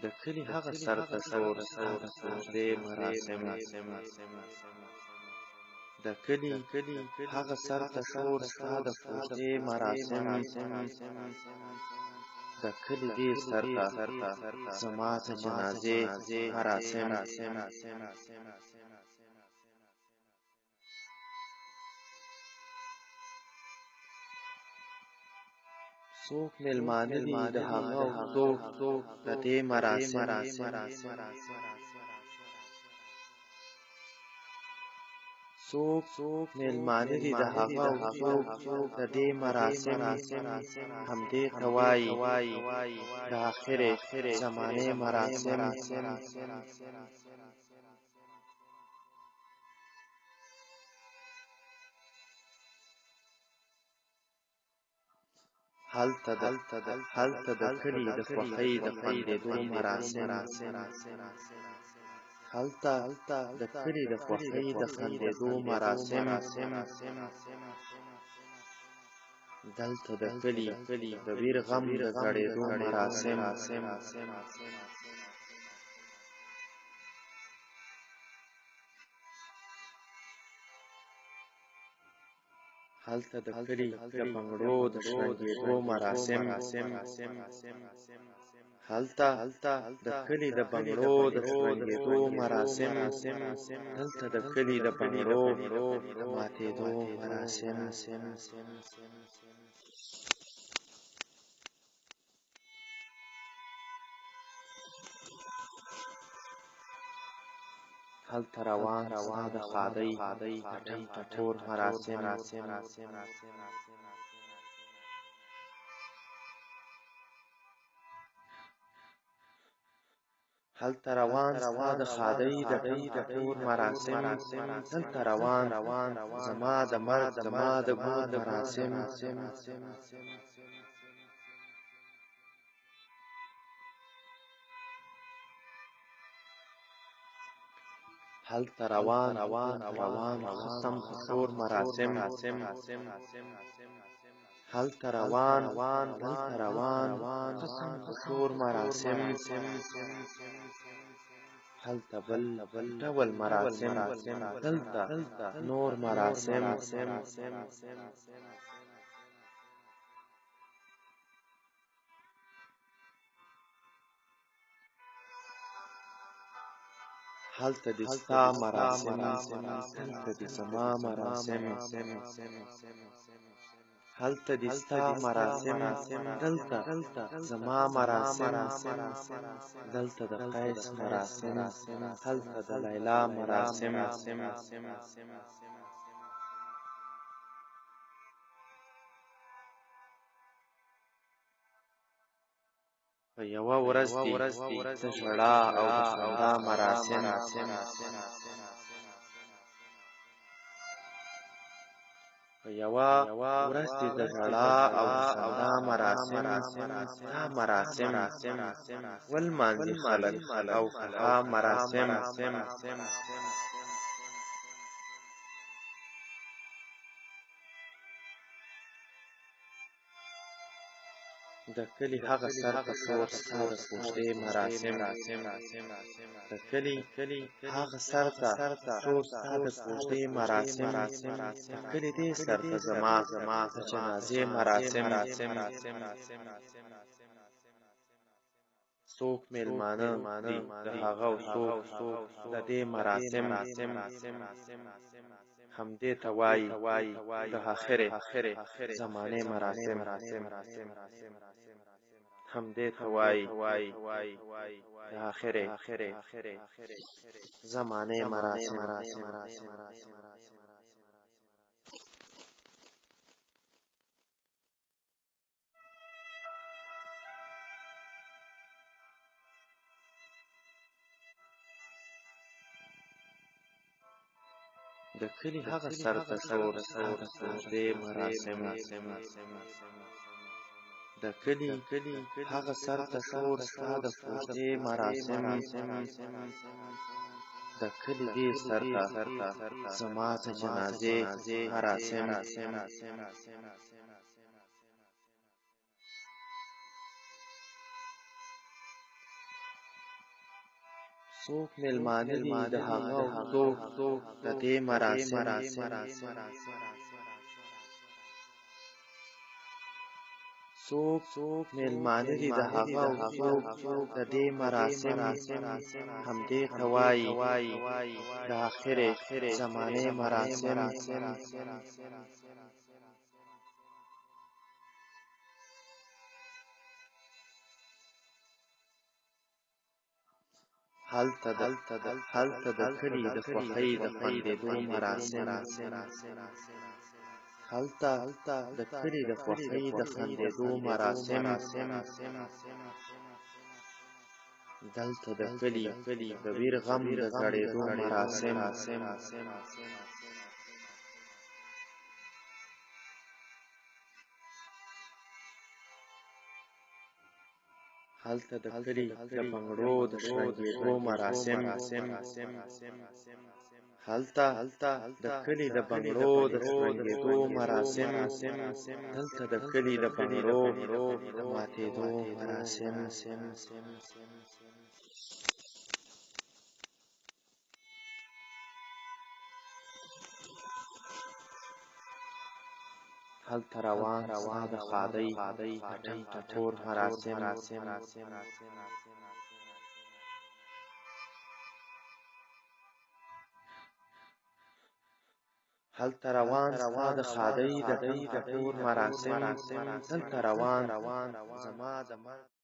د کلي هغه سر ته شور ستا د کوژدې مراسم د کلي هغه سر ته شور ستا د کوژدې مراسم د کلي دې سر ته زما د جنازې مراسم څوک میلمانه دي د هغه څوک د دې مراسم څوک میلمانه دي د هغه څوک د دې مراسم همدې ته وایي د آخرې زمانې مراسم هلته د کلي د خوښۍ د خندېدو مراسم هلته د کلي د خوښۍ د خندېدو مراسم دلته د کلي د ویر غم د زړېدو مراسم هلته د کلي د بنګړو د شرنګېدو مراسم هلته د کلي د بنګړو د شرنګېدو مراسم دلته د کلي د بنګړو د ماتېدو مراسم هلته روان ستا د ښادۍ د ټنګ ټکور مراسم هلته روان ستا د ښادۍ د ټنګ ټکور مراسم دلته روان زما د مرګ زما د ګور مراسم هلته روان خصم خشور مراسم هلته روان خصم خشور مراسم هلته بل ډول مراسم دلته نور مراسم هلته د ستا مراسم دلته د زما مراسم هلته د ستا مراسم دلته زما مراسم دلته د قیس مراسم هلته د لیلا مراسم په یوه ورځ دي د ژړا او د خندا مراسم په یوه ورځ دي د ژړا او د خندا مراسم دا مراسم ولمانځي خلک او خفا مراسم د کلي هغه سر ته شور ستا د کوژدې مراسم د کلي هغه سر ته شور ستا د کوژدې مراسم د کلي دې سر ته زما د جنازې مراسم څوک میلمانه دي د هغه څوک د دې مراسم همدې ته وایي د آخرې زمانې مراسم همدې ته وایي د آخرې زمانې مراسم د کلي هغه سر ته شور ستا د کوژدې مراسم د کلي هغه سر ته شور ستا د کوژدې مراسم د کلي دې سر ته زما د جنازې مراسم څوک میلمانه دي د هغه او څوک د دې مراسم څوک میلمانه دي د هغه او څوک د دې مراسم همدې ته وایي د آخر زمانې مراسم هلته د کلي د خوښۍ د خندېدو مراسم هلته د کلي د خوښۍ د خندېدو مراسم دلته د کلي د ویر غم د زړېدو مراسم هلته د کلي د بنګړو د شرنګېدو مراسم هلته د کلي د بنګړو د شرنګېدو مراسم دلته د کلي د بنګړو د ماتېدو مراسم هلته روان زما د ښادۍ ټنګ ټکور مراسم هلته روان زما د ښادۍ د ټنګ ټکور مراسم دلته روان زما د مرګ